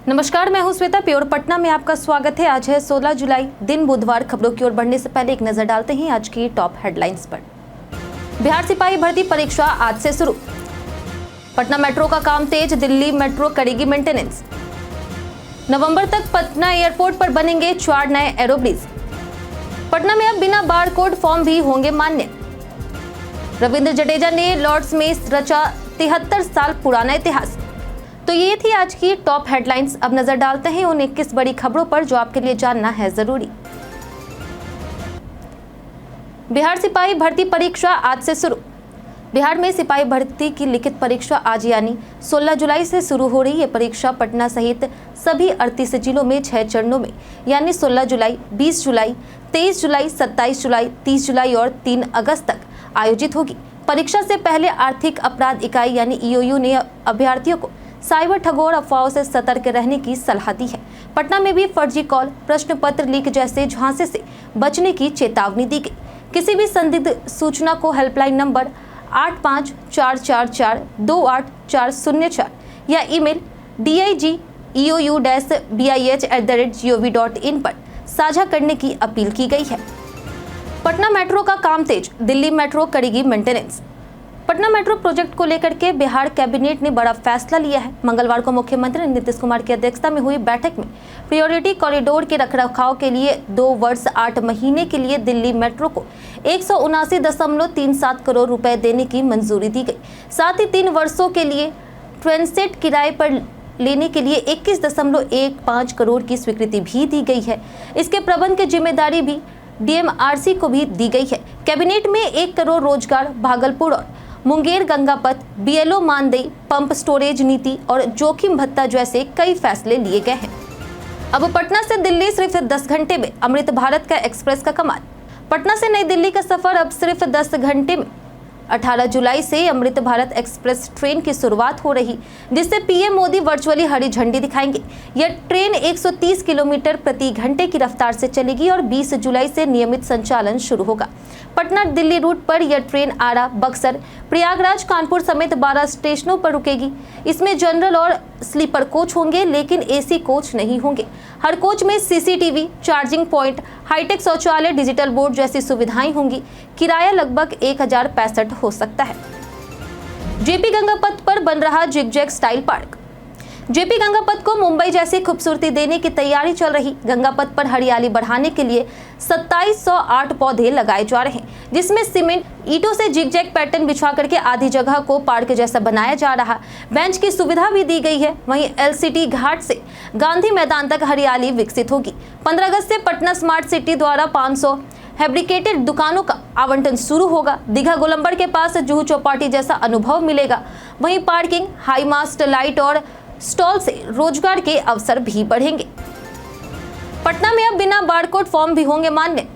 नमस्कार, मैं हूं श्वेता। प्योर पटना में आपका स्वागत है। आज है 16 जुलाई, दिन बुधवार। खबरों की ओर बढ़ने से पहले एक नजर डालते हैं आज की टॉप हेडलाइंस पर। बिहार सिपाही भर्ती परीक्षा आज से शुरू। पटना मेट्रो का काम तेज, दिल्ली मेट्रो करेगी मेंटेनेंस। नवंबर तक पटना एयरपोर्ट पर बनेंगे 4 नए एरोब्रिज। पटना में अब बिना बारकोड फॉर्म भी होंगे मान्य। रविंद्र जडेजा ने लॉर्ड्स में रचा 73 साल पुराना इतिहास। तो ये थी आज की टॉप हेडलाइंस। अब नजर डालते हैं उन 21 बड़ी खबरों पर जो आपके लिए जानना है जरूरी। बिहार सिपाही भर्ती परीक्षा आज से शुरू। बिहार में सिपाही भर्ती की लिखित परीक्षा आज यानी 16 जुलाई से शुरू हो रही है। परीक्षा पटना सहित सभी 38 जिलों में 6 चरणों में यानी 16 जुलाई, 20 जुलाई, 23 जुलाई, 27 जुलाई, 30 जुलाई और 3 अगस्त तक आयोजित होगी। परीक्षा से पहले आर्थिक अपराध इकाई यानी ईओयू ने अभ्यर्थियों को साइबर ठगों और अफवाहों से सतर्क रहने की सलाह दी है। पटना में भी फर्जी कॉल, प्रश्न पत्र लीक जैसे झांसे से बचने की चेतावनी दी गई। किसी भी संदिग्ध सूचना को हेल्पलाइन नंबर 8544428404 या ईमेल digEOU-bih@gov.in पर साझा करने की अपील की गई है। पटना मेट्रो का काम तेज, दिल्ली मेट्रो करेगी मेंटेनेंस। पटना मेट्रो प्रोजेक्ट को लेकर के बिहार कैबिनेट ने बड़ा फैसला लिया है। मंगलवार को मुख्यमंत्री नीतीश कुमार की अध्यक्षता में हुई बैठक में प्रायोरिटी कॉरिडोर के रखरखाव के लिए 2 वर्ष 8 महीने के लिए दिल्ली मेट्रो को 179.37 करोड़ रुपए देने की मंजूरी दी गई। साथ ही 3 वर्षों के लिए ट्रेनसेट किराए पर लेने के लिए 21.15 करोड़ की स्वीकृति भी दी गई है। इसके प्रबंध की जिम्मेदारी भी डीएमआरसी को भी दी गई है। कैबिनेट में 1 करोड़ रोजगार, भागलपुर और मुंगेर गंगापथ, बीएलओ मानदेय, पंप स्टोरेज नीति और जोखिम भत्ता जैसे कई फैसले लिए गए हैं। अब पटना से दिल्ली सिर्फ 10 घंटे में, अमृत भारत का एक्सप्रेस का कमाल। पटना से नई दिल्ली का सफर अब सिर्फ 10 घंटे में। 18 जुलाई से अमृत भारत एक्सप्रेस ट्रेन की शुरुआत हो रही, जिससे पीएम मोदी वर्चुअली हरी झंडी दिखाएंगे। यह ट्रेन 130 किलोमीटर प्रति घंटे की रफ्तार से चलेगी और 20 जुलाई से नियमित संचालन शुरू होगा। पटना दिल्ली रूट पर यह ट्रेन आरा, बक्सर, प्रयागराज, कानपुर समेत 12 स्टेशनों पर रुकेगी। इसमें जनरल और स्लीपर कोच होंगे, लेकिन एसी कोच नहीं होंगे। हर कोच में सीसीटीवी, चार्जिंग पॉइंट, हाईटेक शौचालय, डिजिटल बोर्ड जैसी सुविधाएं होंगी। किराया लगभग 1065 हो सकता है। जेपी गंगापथ पर बन रहा zigzag style park. JP Gangapath को मुंबई जैसी खूबसूरती देने की तैयारी चल रही। गंगापथ पर हरियाली बढ़ाने के लिए 2708 पौधे लगाए जा रहे हैं, जिसमें सीमेंट ईंटों से जिगजैग पैटर्न बिछा करके आधी जगह को पार्क जैसा बनाया जा रहा। बेंच की सुविधा भी दी गई है। वहीं एलसीटी घाट से गांधी मैदान तक हरियाली विकसित होगी। 15 अगस्त से पटना स्मार्ट सिटी द्वारा 500 फैब्रिकेटेड दुकानों का आवंटन शुरू होगा। दीघा गोलंबर के पास जुहू चौपाटी जैसा अनुभव मिलेगा। वहीं पार्किंग, हाई मास्ट लाइट और स्टॉल से रोजगार के अवसर भी बढ़ेंगे। पटना में अब बिना बारकोड फॉर्म भी होंगे मान्य।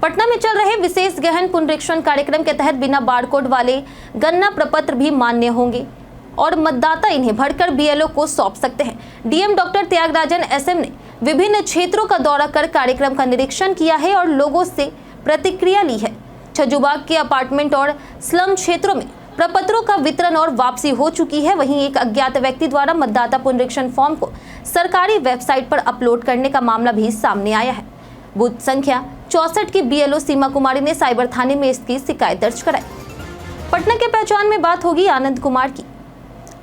पटना में चल रहे विशेष गहन पुनरीक्षण कार्यक्रम के तहत बिना बारकोड वाले गणना प्रपत्र भी मान्य होंगे और मतदाता इन्हें भरकर बीएलओ को सौंप सकते हैं। डीएम डॉक्टर त्यागराजन एसएम ने विभिन्न क्षेत्रों का दौरा कर कार्यक्रम का निरीक्षण किया है और लोगों से प्रतिक्रिया ली है। छज्जूबाग के अपार्टमेंट और स्लम क्षेत्रों में प्रपत्रों का वितरण और वापसी हो चुकी है। वहीं एक अज्ञात व्यक्ति द्वारा मतदाता पुनरीक्षण फॉर्म को सरकारी वेबसाइट पर अपलोड करने का मामला भी सामने आया है। बूथ संख्या 64 की बीएलओ सीमा कुमारी ने साइबर थाने में इसकी शिकायत दर्ज कराई। पटना के पहचान में बात होगी आनंद कुमार की।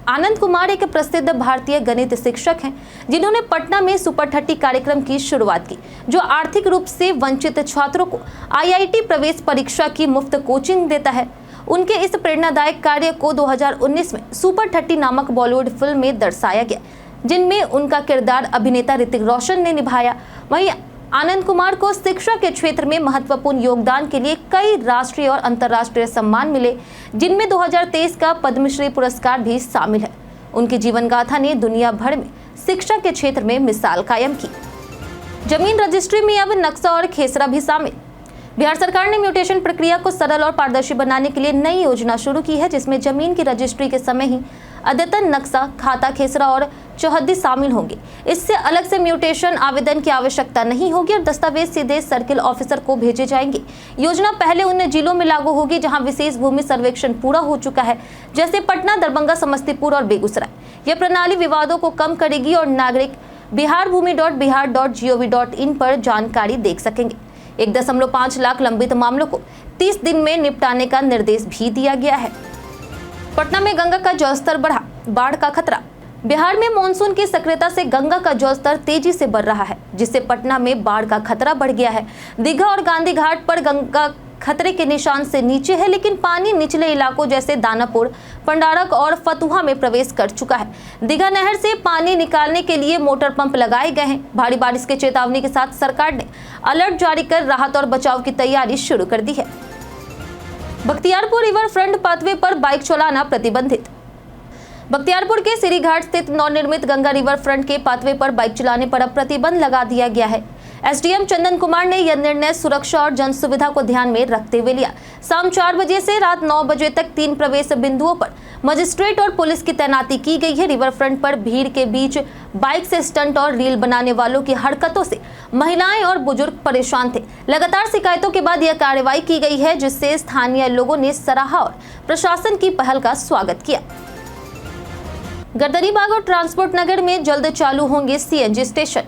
आनंद कुमार एक प्रसिद्ध भारतीय गणित शिक्षक हैं, जिन्होंने पटना में सुपर 30 कार्यक्रम की शुरुआत की, जो आर्थिक रूप से वंचित छात्रों को आईआईटी प्रवेश परीक्षा की मुफ्त कोचिंग देता है। उनके इस प्रेरणादायक कार्य को 2019 में सुपर 30 नामक बॉलीवुड फिल्म में दर्शाया गया, जिनमें उनका किरदार अभिनेता ऋतिक रोशन ने निभाया। वहीं आनंद कुमार को शिक्षा के क्षेत्र में महत्वपूर्ण योगदान के लिए कई राष्ट्रीय और अंतर्राष्ट्रीय सम्मान मिले, जिनमें 2023 का पद्मश्री पुरस्कार भी शामिल है। उनकी जीवन गाथा ने दुनिया भर में शिक्षा के क्षेत्र में मिसाल कायम की। जमीन रजिस्ट्री में अब नक्शा और खेसरा भी शामिल। बिहार सरकार ने म्यूटेशन प्रक्रिया को सरल और पारदर्शी बनाने के लिए नई योजना शुरू की है, जिसमें जमीन की रजिस्ट्री के समय ही अद्यतन नक्शा, खाता, खेसरा और चौहद्दी शामिल होंगे। इससे अलग से म्यूटेशन आवेदन की आवश्यकता नहीं होगी और दस्तावेज सीधे सर्किल ऑफिसर को भेजे जाएंगे। योजना पहले उन जिलों में लागू होगी जहां विशेष भूमि सर्वेक्षण पूरा हो चुका है, जैसे पटना, दरभंगा, समस्तीपुर और बेगूसराय। यह प्रणाली विवादों को कम करेगी और नागरिक biharbhumi.bihar.gov.in पर जानकारी देख सकेंगे। 1.5 लाख लंबित मामलों को 30 दिन में निपटाने का निर्देश भी दिया गया है। पटना में गंगा का जलस्तर बढ़ा, बाढ़ का खतरा। बिहार में मानसून की सक्रियता से गंगा का जलस्तर तेजी से बढ़ रहा है, जिससे पटना में बाढ़ का खतरा बढ़ गया है। दीघा और गांधी घाट पर गंगा खतरे के निशान से नीचे है, लेकिन पानी निचले इलाकों जैसे दानापुर, पंडारक और फतुहा में प्रवेश कर चुका है। दीघा नहर से पानी निकालने के लिए मोटर पंप लगाए गए हैं। भारी बारिश के चेतावनी के साथ सरकार ने अलर्ट जारी कर राहत और बचाव की तैयारी शुरू कर दी है। बख्तियारपुर रिवर फ्रंट पाथवे पर बाइक चलाना प्रतिबंधित। बख्तियारपुर के सीरी घाट स्थित नवनिर्मित गंगा रिवर फ्रंट के पाथवे पर बाइक चलाने पर अब प्रतिबंध लगा दिया गया है। एसडीएम चंदन कुमार ने यह निर्णय सुरक्षा और जन सुविधा को ध्यान में रखते हुए लिया। शाम 4 बजे से रात 9 बजे तक 3 प्रवेश बिंदुओं पर मजिस्ट्रेट और पुलिस की तैनाती की गई है। रिवर फ्रंट पर भीड़ के बीच बाइक से स्टंट और रील बनाने वालों की हरकतों से महिलाएं और बुजुर्ग परेशान थे। लगातार शिकायतों के बाद यह कार्रवाई की गई है, जिससे स्थानीय लोगों ने सराहा और प्रशासन की पहल का स्वागत किया। गर्दनीबाग और ट्रांसपोर्ट नगर में जल्द चालू होंगे सीएनजी स्टेशन।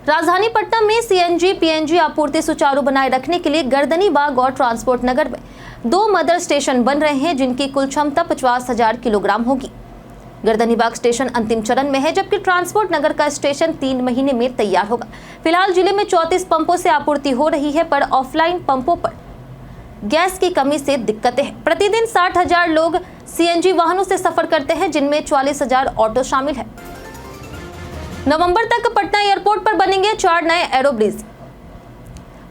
राजधानी पटना में सीएनजी पीएनजी आपूर्ति सुचारू बनाए रखने के लिए गर्दनीबाग और ट्रांसपोर्ट नगर में 2 मदर स्टेशन बन रहे हैं, जिनकी कुल क्षमता 50,000 किलोग्राम होगी। गर्दनीबाग स्टेशन अंतिम चरण में है, जबकि ट्रांसपोर्ट नगर का स्टेशन 3 महीने में तैयार होगा। फिलहाल जिले में 34 पंपों से आपूर्ति हो रही है, पर ऑफलाइन पंपों पर गैस की कमी से दिक्कतें हैं। प्रतिदिन 60,000 लोग सीएनजी वाहनों से सफर करते हैं, जिनमें 44,000 ऑटो शामिल है। नवंबर तक पटना एयरपोर्ट पर बनेंगे 4 नए एरोब्रिज।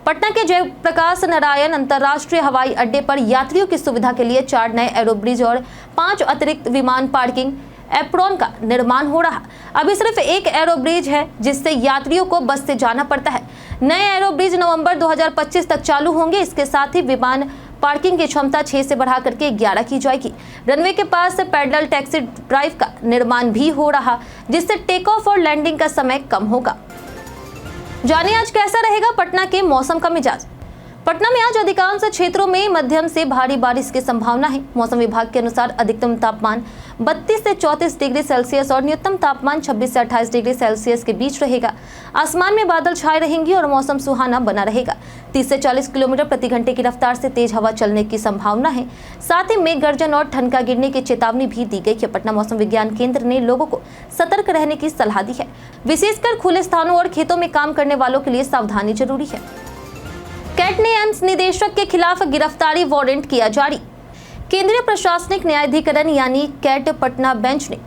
पटना के जयप्रकाश नारायण अंतर्राष्ट्रीय हवाई अड्डे पर यात्रियों की सुविधा के लिए 4 नए एरोब्रिज और 5 अतिरिक्त विमान पार्किंग एप्रोन का निर्माण हो रहा। अभी सिर्फ एक एरोब्रिज है, जिससे यात्रियों को बस से जाना पड़ता है। नए एरोब्रिज नवंबर 2025 तक चालू होंगे। इसके साथ ही विमान पार्किंग की क्षमता 6 से बढ़ा करके 11 की जाएगी। रनवे के पास पैडल टैक्सी ड्राइव का निर्माण भी हो रहा, जिससे टेक ऑफ और लैंडिंग का समय कम होगा। जाने आज कैसा रहेगा पटना के मौसम का मिजाज। पटना में आज अधिकांश क्षेत्रों में मध्यम से भारी बारिश की संभावना है। मौसम विभाग के अनुसार अधिकतम तापमान 32 से 34 डिग्री सेल्सियस और न्यूनतम तापमान 26 से 28 डिग्री सेल्सियस के बीच रहेगा। आसमान में बादल छाए रहेंगे और मौसम सुहाना बना रहेगा। 30 से 40 किलोमीटर प्रति घंटे की रफ्तार से तेज हवा चलने की संभावना है। साथ ही मेघ गर्जन और ठनका गिरने की चेतावनी भी दी गई है। पटना मौसम विज्ञान केंद्र ने लोगों को सतर्क रहने की सलाह दी है। विशेषकर खुले स्थानों और खेतों में काम करने वालों के लिए सावधानी जरूरी है। कैट ने एम्स निदेशक के खिलाफ गिरफ्तारी वारंट किया जारी। केंद्रीय प्रशासनिक न्यायाधिकरण यानी कैट पटना बेंच ने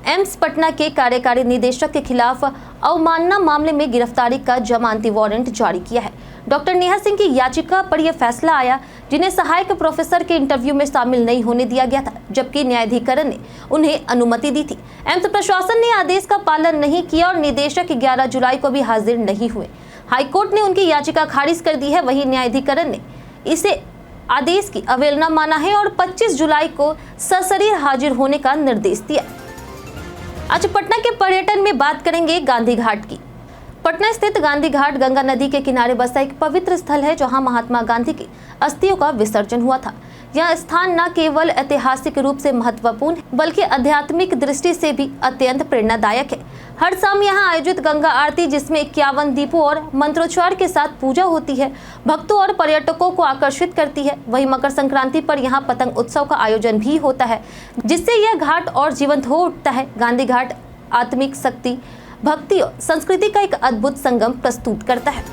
एम्स पटना के कार्यकारी निदेशक के खिलाफ अवमानना मामले में गिरफ्तारी का जमानती वारंट जारी किया है। डॉक्टर नेहा सिंह की याचिका पर यह फैसला आया, जिन्हें सहायक प्रोफेसर के इंटरव्यू में शामिल नहीं होने दिया गया था, जबकि न्यायाधिकरण ने उन्हें अनुमति दी थी। एम्स प्रशासन ने आदेश का पालन नहीं किया और निदेशक 11 जुलाई को भी हाजिर नहीं हुए। हाईकोर्ट ने उनकी याचिका खारिज कर दी है। वहीं न्यायाधिकरण ने इसे आदेश की अवहेलना माना है और 25 जुलाई को सशरीर हाजिर होने का निर्देश दिया। आज पटना के पर्यटन में बात करेंगे गांधी घाट की। पटना स्थित गांधी घाट गंगा नदी के किनारे बसा एक पवित्र स्थल है, जहां महात्मा गांधी की अस्थियों का विसर्जन हुआ था। यह स्थान न केवल ऐतिहासिक रूप से महत्वपूर्ण है, बल्कि आध्यात्मिक दृष्टि से भी अत्यंत प्रेरणादायक है। हर शाम यहाँ आयोजित गंगा आरती, जिसमें 51 दीपों और मंत्रोच्चार के साथ पूजा होती है, भक्तों और पर्यटकों को आकर्षित करती है। वहीं मकर संक्रांति पर यहाँ पतंग उत्सव का आयोजन भी होता है, जिससे यह घाट और जीवंत हो उठता है। गांधी घाट आत्मिक शक्ति, भक्ति और संस्कृति का एक अद्भुत संगम प्रस्तुत करता है।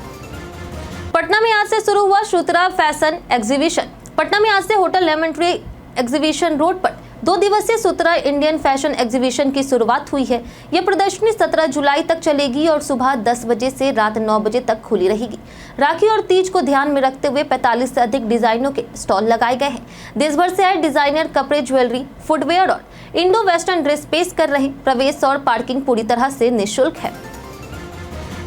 पटना में आज से शुरू हुआ सूत्रा फैशन एग्जीबिशन। पटना में आज से hotel lemon tree exhibition road पर 2 दिवसीय सूत्रा इंडियन फैशन एग्जीबिशन की शुरुआत हुई है। यह प्रदर्शनी 17 जुलाई तक चलेगी और सुबह 10 बजे से रात 9 बजे तक खुली रहेगी। राखी और तीज को ध्यान में रखते हुए 45 से अधिक डिजाइनों के स्टॉल लगाए गए हैं। देश भर से आए डिजाइनर कपड़े, ज्वेलरी, फुटवेयर और इंडो वेस्टर्न ड्रेस पेश कर रहे हैं। प्रवेश और पार्किंग पूरी तरह से निःशुल्क है।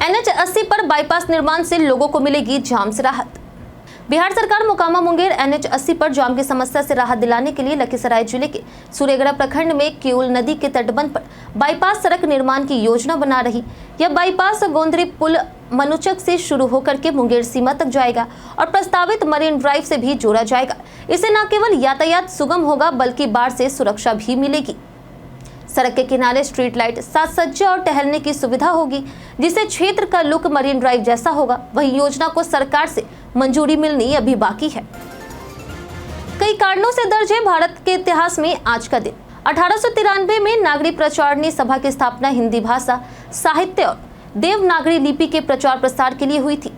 NH 80 पर बाईपास निर्माण से लोगों को मिलेगी जाम से राहत। बिहार सरकार मोकामा मुंगेर NH 80 पर जाम की समस्या से राहत दिलाने के लिए लखीसराय जिले के सूर्यगढ़ प्रखंड में किऊल नदी के तटबंध पर बाईपास सड़क निर्माण की योजना बना रही। यह बाईपास गोंदरी पुल मनुचक से शुरू होकर के मुंगेर सीमा तक जाएगा और प्रस्तावित मरीन ड्राइव से भी जोड़ा जाएगा। इससे न केवल यातायात सुगम होगा, बल्कि बाढ़ से सुरक्षा भी मिलेगी। सड़क के किनारे स्ट्रीट लाइट, साज सज्जा और टहलने की सुविधा होगी, जिससे क्षेत्र का लुक मरीन ड्राइव जैसा होगा। वहीं योजना को सरकार से मंजूरी मिलनी अभी बाकी है। कई कारणों से दर्ज है भारत के इतिहास में आज का दिन। 1893 में नागरी प्रचारणी सभा की स्थापना हिंदी भाषा, साहित्य और देवनागरी लिपि के प्रचार प्रसार के लिए हुई थी।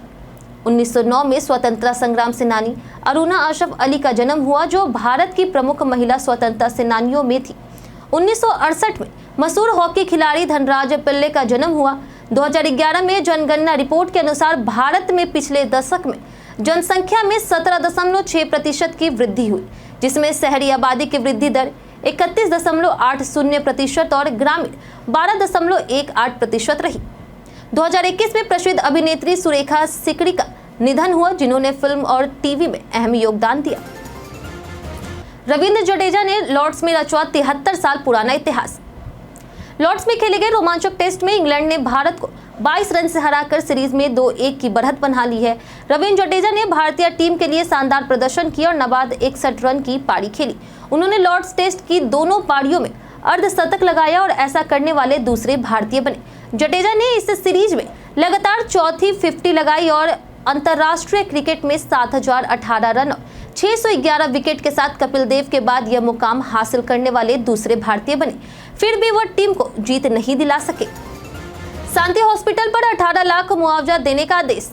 1909 में स्वतंत्रता संग्राम सेनानी अरुणा अशरफ अली का जन्म हुआ, जो भारत की प्रमुख महिला स्वतंत्रता सेनानियों में थी। 1968 में मशहूर हॉकी खिलाड़ी धनराज पिल्ले का जन्म हुआ। 2011 में जनगणना रिपोर्ट के अनुसार भारत में पिछले दशक में जनसंख्या में 17.6% की वृद्धि हुई, जिसमें शहरी आबादी की वृद्धि दर 31.80% और ग्रामीण 12.18% रही। 2021 में प्रसिद्ध अभिनेत्री सुरेखा सिकड़ी का निधन हुआ, जिन्होंने फिल्म और टीवी में अहम योगदान दिया। रविंद्र जडेजा ने लॉर्ड्स में रचवा 73 साल पुराना इतिहास। लॉर्ड्स में खेले गए रोमांचक टेस्ट में इंग्लैंड ने भारत को 22 रन से हराकर सीरीज में 2-1 की बढ़त बना ली है। रविंद्र जडेजा ने भारतीय टीम के लिए शानदार प्रदर्शन किया और नाबाद 61 रन की पारी खेली। उन्होंने लॉर्ड्स टेस्ट की दोनों पारियों में अर्धशतक लगाया और ऐसा करने वाले दूसरे भारतीय बने। जडेजा ने इस सीरीज में लगातार चौथी 50 लगाई और अंतर्राष्ट्रीय क्रिकेट में 7018 रन और 611 विकेट के साथ कपिल देव के बाद यह मुकाम हासिल करने वाले दूसरे भारतीय बने। फिर भी वह टीम को जीत नहीं दिला सके। शांति हॉस्पिटल पर 18 लाख मुआवजा देने का आदेश।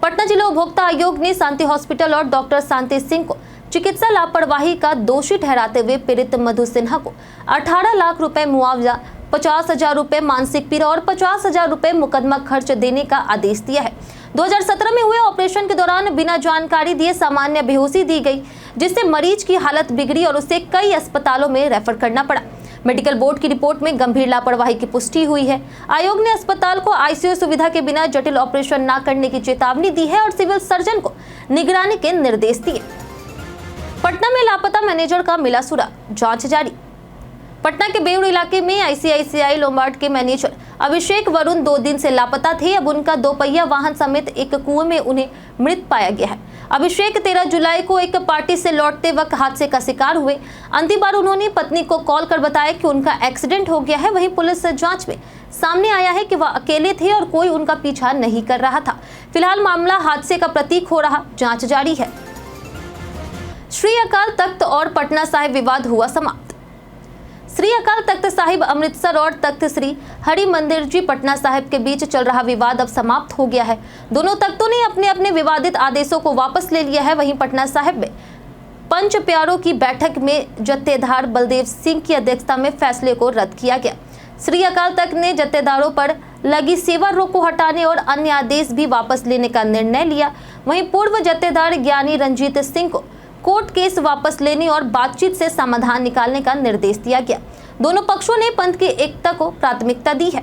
पटना जिला उपभोक्ता आयोग ने शांति हॉस्पिटल और डॉक्टर शांति सिंह को चिकित्सा लापरवाही का दोषी ठहराते हुए पीड़ित मधु सिन्हा को 18 लाख रुपए मुआवजा, 50,000 रुपए मानसिक पीड़ा और 50,000 रुपए मुकदमा खर्च देने का आदेश दिया है। 2017 में हुए ऑपरेशन के दौरान बिना जानकारी दिए सामान्य बेहोशी दी गई, जिससे मरीज की हालत बिगड़ी और उसे कई अस्पतालों में रेफर करना पड़ा। मेडिकल बोर्ड की रिपोर्ट में गंभीर लापरवाही की पुष्टि हुई है। आयोग ने अस्पताल को आईसीयू सुविधा के बिना जटिल ऑपरेशन न करने की चेतावनी दी है और सिविल सर्जन को निगरानी के निर्देश दिए। पटना में लापता मैनेजर का मिला सुराग, जांच जारी। पटना के बेउर इलाके में आईसीआईसीआई लोम्बार्ड के मैनेजर अभिषेक वरुण 2 दिन से लापता थे। अब उनका 2 पहिया वाहन समेत एक कुएं में उन्हें मृत पाया गया है। अभिषेक 13 जुलाई को एक पार्टी से लौटते वक्त हादसे का शिकार हुए। अंतिम बार उन्होंने पत्नी को कॉल कर बताया कि उनका एक्सीडेंट हो गया है। वहीं पुलिस जांच में सामने आया है कि वह अकेले थे और कोई उनका पीछा नहीं कर रहा था। फिलहाल मामला हादसे का प्रतीक हो रहा, जांच जारी है। श्री अकाल तख्त और पटना साहिब विवाद हुआ समाप्त। श्री अकाल तख्त साहिब अमृतसर और तख्त श्री हरि मंदिर जी पटना साहिब के बीच चल रहा विवाद अब समाप्त हो गया है। दोनों तख्तों ने अपने अपने विवादित आदेशों को वापस ले लिया है। वहीं पटना साहिब में पंच प्यारों की बैठक में जत्थेदार बलदेव सिंह की अध्यक्षता में फैसले को रद्द किया गया। श्री अकाल तख्त ने जत्थेदारों पर लगी सेवा रोक को हटाने और अन्य आदेश भी वापस लेने का निर्णय लिया। वहीं पूर्व जत्थेदार ज्ञानी रंजीत सिंह को कोर्ट केस वापस लेने और बातचीत से समाधान निकालने का निर्देश दिया गया। दोनों पक्षों ने पंथ की एकता को प्राथमिकता दी है।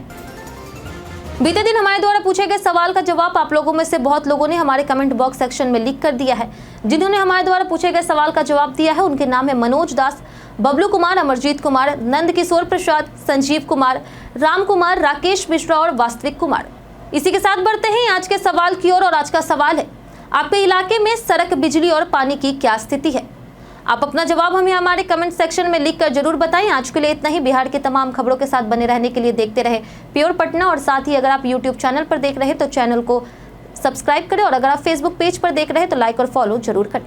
बीते दिन हमारे द्वारा पूछे गए सवाल का जवाब आप लोगों में से बहुत लोगों ने हमारे कमेंट बॉक्स सेक्शन में लिख कर दिया है। जिन्होंने हमारे द्वारा पूछे गए सवाल का जवाब दिया है उनके नाम है मनोज दास, बबलू कुमार, अमरजीत कुमार, नंद किशोर प्रसाद, संजीव कुमार, राम कुमार, राकेश मिश्रा और वास्तविक कुमार। इसी के साथ बढ़ते हैं आज के सवाल की ओर और आज का सवाल है, आपके इलाके में सड़क, बिजली और पानी की क्या स्थिति है? आप अपना जवाब हमें हमारे कमेंट सेक्शन में लिखकर जरूर बताएं। आज के लिए इतना ही। बिहार की तमाम खबरों के साथ बने रहने के लिए देखते रहे प्योर पटना और साथ ही अगर आप यूट्यूब चैनल पर देख रहे हैं तो चैनल को सब्सक्राइब करें और अगर आप फेसबुक पेज पर देख रहे हैं तो लाइक और फॉलो जरूर करें।